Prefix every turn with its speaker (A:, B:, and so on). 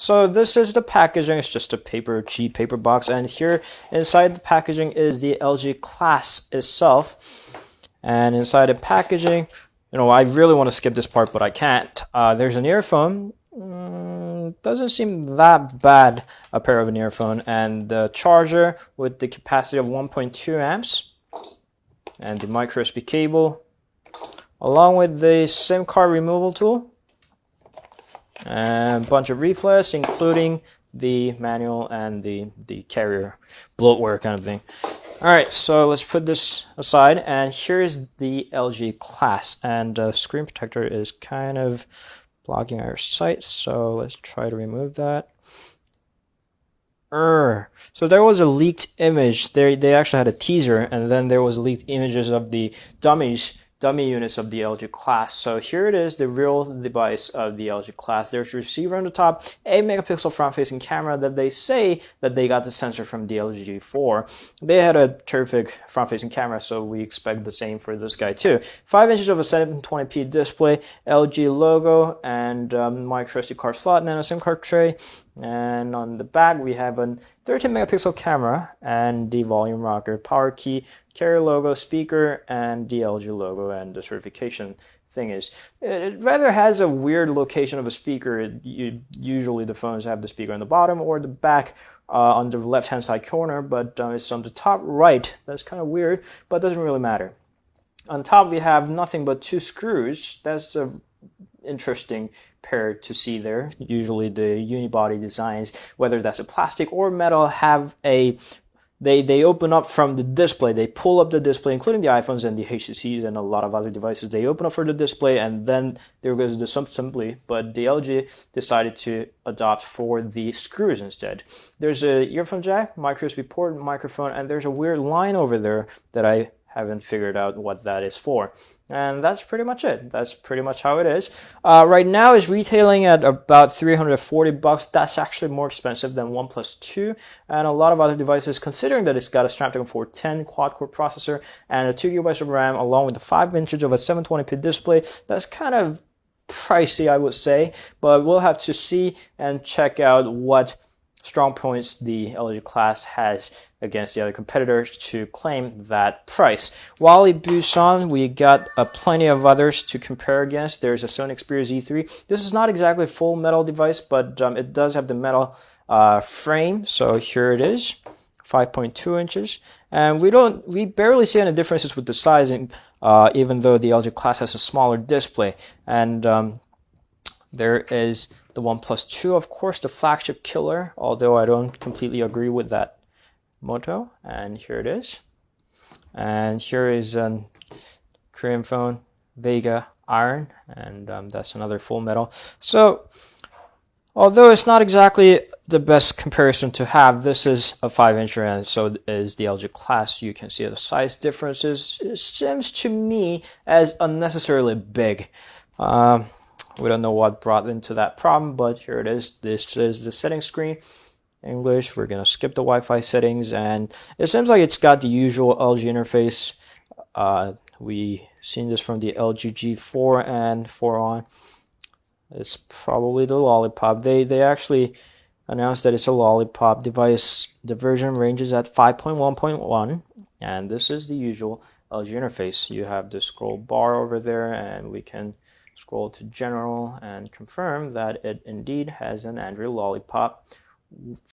A: So this is the packaging. It's just a cheap paper box, and here inside the packaging is the LG Class itself. And inside the packaging, I really want to skip this part, but I can't. There's an earphone. Doesn't seem that bad, a pair of an earphone, and the charger with the capacity of 1.2 amps, and the micro USB cable, along with the SIM card removal tool, and a bunch of leaflets, including the manual and the carrier bloatware kind of thing. Alright, so let's put this aside, and here's the LG Class, and the screen protector is kind of blocking our sight, so let's try to remove that. So there was a leaked image. They actually had a teaser, and then there was leaked images of the dummy units of the LG Class. So here it is, the real device of the LG Class. There's a receiver on the top, 8 megapixel front-facing camera that they say that they got the sensor from the LG G4. They had a terrific front-facing camera, so we expect the same for this guy too. 5 inches of a 720p display, LG logo, and micro SD card slot, nano SIM card tray. And on the back we have a 13 megapixel camera and the volume rocker, power key, carrier logo, speaker, and the LG logo, and the certification thing is. It rather has a weird location of a speaker. Usually the phones have the speaker on the bottom or the back on the left hand side corner, but it's on the top right. That's kind of weird, but it doesn't really matter. On top we have nothing but 2 screws. That's a interesting pair to see there. Usually the unibody designs, whether that's a plastic or metal, have they open up from the display. They pull up the display, including the iPhones and the HTCs and a lot of other devices. They open up for the display, and then there goes the subassembly. But the LG decided to adopt for the screws instead. There's a earphone jack, micro USB port, microphone, and there's a weird line over there that I haven't figured out what that is for. And that's pretty much it. That's pretty much how it is. Right now it's retailing at about $340. That's actually more expensive than OnePlus 2 and a lot of other devices, considering that it's got a Snapdragon 410 quad-core processor and a 2 GB of RAM, along with the 5 inches of a 720p display. That's kind of pricey, I would say, but we'll have to see and check out what strong points the LG Class has against the other competitors to claim that price. While it boosts on, we got plenty of others to compare against. There's a Sony Xperia Z3. This is not exactly a full metal device, but it does have the metal frame. So here it is, 5.2 inches. And we barely see any differences with the sizing, even though the LG Class has a smaller display. And there is the OnePlus 2, of course, the flagship killer, although I don't completely agree with that motto. And here it is. And here is a Korean phone, Vega Iron, and that's another full metal. So, although it's not exactly the best comparison to have, this is a 5-incher, and so is the LG Class. You can see the size differences. It seems to me as unnecessarily big. We don't know what brought into that problem, but here it is. This is the settings screen. English, we're going to skip the Wi-Fi settings, and it seems like it's got the usual LG interface. We seen this from the LG G4 and 4 on. It's probably the Lollipop. They actually announced that it's a Lollipop device. The version ranges at 5.1.1, and this is the usual LG interface. You have the scroll bar over there, and we can scroll to general and confirm that it indeed has an Android Lollipop